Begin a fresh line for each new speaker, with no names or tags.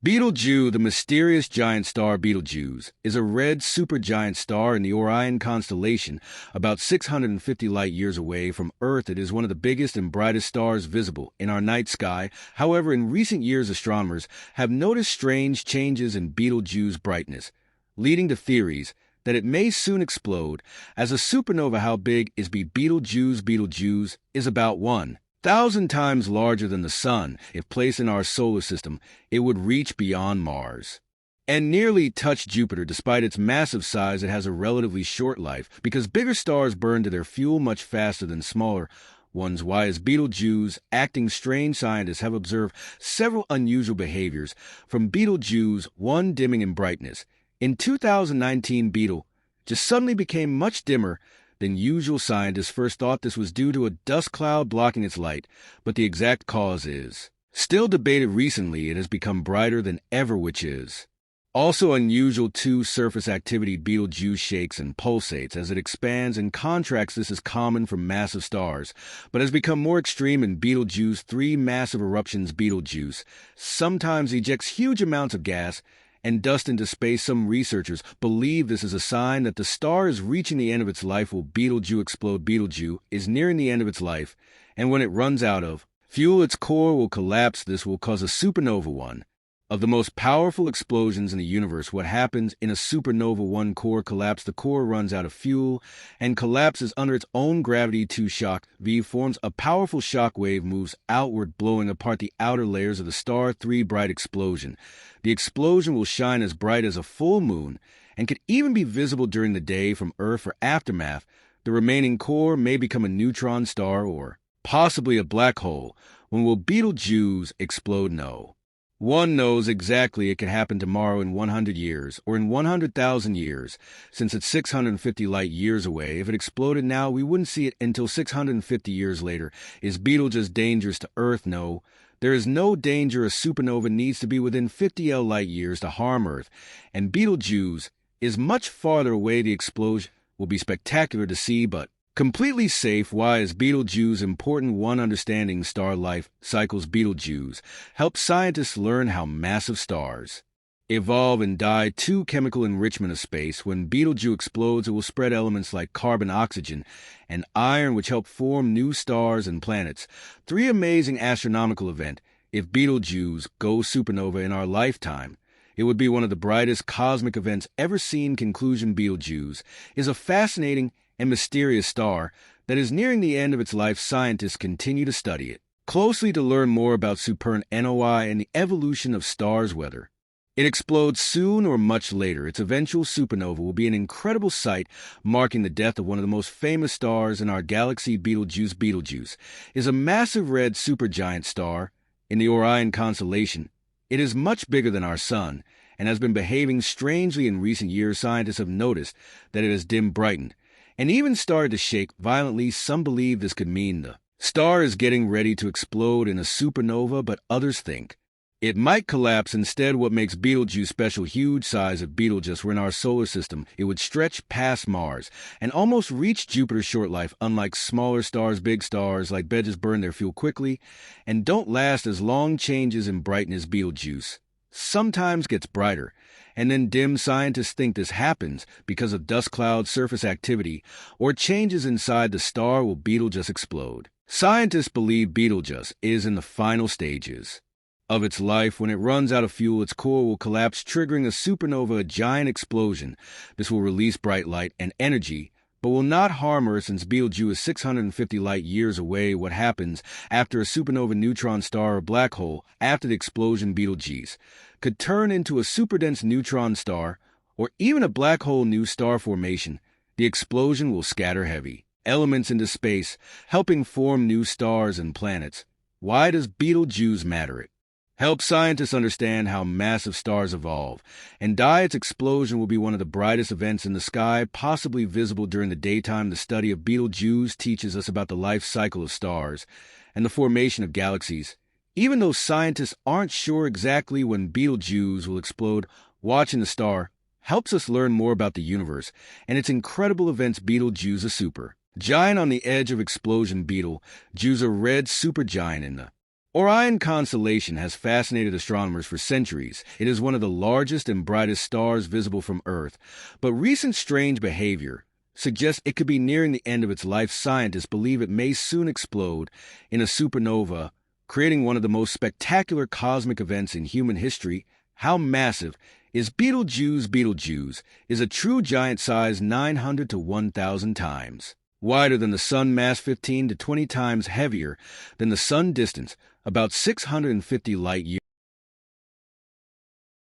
Betelgeuse, the mysterious giant star Betelgeuse, is a red supergiant star in the Orion constellation, about 650 light-years away from Earth. It is one of the biggest and brightest stars visible in our night sky. However, in recent years, astronomers have noticed strange changes in Betelgeuse's brightness, leading to theories that it may soon explode as a supernova. How big is Betelgeuse? Betelgeuse is about 1,000 times larger than the Sun. If placed in our solar system, it would reach beyond Mars and nearly touch Jupiter. Despite its massive size, it has a relatively short life because bigger stars burn to their fuel much faster than smaller ones. Why is Betelgeuse acting strange? Scientists have observed several unusual behaviors from Betelgeuse. 1. Dimming in brightness. In 2019, Betelgeuse just suddenly became much dimmer than usual. Scientists first thought this was due to a dust cloud blocking its light, but the exact cause is still debated. Recently, it has become brighter than ever, which is also unusual. 2. Surface activity. Betelgeuse shakes and pulsates as it expands and contracts. This is common for massive stars, but has become more extreme in Betelgeuse. 3. Massive eruptions. Betelgeuse sometimes ejects huge amounts of gas and dust into space. Some researchers believe this is a sign that the star is reaching the end of its life. Will Betelgeuse explode? Betelgeuse is nearing the end of its life, and when it runs out of fuel, its core will collapse. This will cause a supernova, one of the most powerful explosions in the universe. What happens in a supernova? 1. Core collapse. The core runs out of fuel and collapses under its own gravity. 2. Shock. V forms a powerful shock wave, moves outward, blowing apart the outer layers of the star. 3. Bright explosion. The explosion will shine as bright as a full moon and could even be visible during the day from Earth. For aftermath, the remaining core may become a neutron star or possibly a black hole. When will Betelgeuse explode? No one knows exactly. It could happen tomorrow, in 100 years, or in 100,000 years, since it's 650 light-years away. If it exploded now, we wouldn't see it until 650 years later. Is Betelgeuse dangerous to Earth? No. There is no danger. A supernova needs to be within 50 light-years to harm Earth, and Betelgeuse is much farther away. The explosion will be spectacular to see, but completely safe. Why is Betelgeuse important? 1. Understanding star life cycles. Betelgeuse helps scientists learn how massive stars evolve and die. 2. Chemical enrichment of space. When Betelgeuse explodes, it will spread elements like carbon, oxygen, and iron, which help form new stars and planets. 3. Amazing astronomical event. If Betelgeuse goes supernova in our lifetime, it would be one of the brightest cosmic events ever seen. Conclusion. Betelgeuse is a fascinating and mysterious star that is nearing the end of its life. Scientists continue to study it closely to learn more about supernova and the evolution of stars. Whether it explodes soon or much later, its eventual supernova will be an incredible sight, marking the death of one of the most famous stars in our galaxy. Betelgeuse is a massive red supergiant star in the Orion constellation. It is much bigger than our Sun and has been behaving strangely in recent years. Scientists have noticed that it has brightened and even started to shake violently. Some believe this could mean the star is getting ready to explode in a supernova, but others think it might collapse instead. What makes Betelgeuse special? Huge size. If Betelgeuse were in our solar system, it would stretch past Mars and almost reach Jupiter's short life. Unlike smaller stars, big stars like Betelgeuse burn their fuel quickly and don't last as long. Changes in brightness. Betelgeuse sometimes gets brighter and then dim. Scientists think this happens because of dust cloud surface activity or changes inside the star. Will Betelgeuse explode? Scientists believe Betelgeuse is in the final stages of its life. When it runs out of fuel, its core will collapse, triggering a supernova, a giant explosion. This will release bright light and energy, but will not harm Earth since Betelgeuse is 650 light-years away. What happens after a supernova, neutron star, or black hole? After the explosion, Betelgeuse could turn into a superdense neutron star or even a black hole. New star formation. The explosion will scatter heavy elements into space, helping form new stars and planets. Why does Betelgeuse matter? It helps scientists understand how massive stars evolve and die. Its explosion will be one of the brightest events in the sky, possibly visible during the daytime. The study of Betelgeuse teaches us about the life cycle of stars and the formation of galaxies. Even though scientists aren't sure exactly when Betelgeuse will explode, watching the star helps us learn more about the universe and its incredible events. Betelgeuse, a super giant on the edge of explosion. Betelgeuse, a red supergiant in the Orion constellation has fascinated astronomers for centuries. It is one of the largest and brightest stars visible from Earth, but recent strange behavior suggests it could be nearing the end of its life. Scientists believe it may soon explode in a supernova, creating one of the most spectacular cosmic events in human history. How massive is Betelgeuse? Betelgeuse is a true giant size 900 to 1,000 times wider than the Sun, mass 15 to 20 times heavier than the Sun, distance about 650 light-years.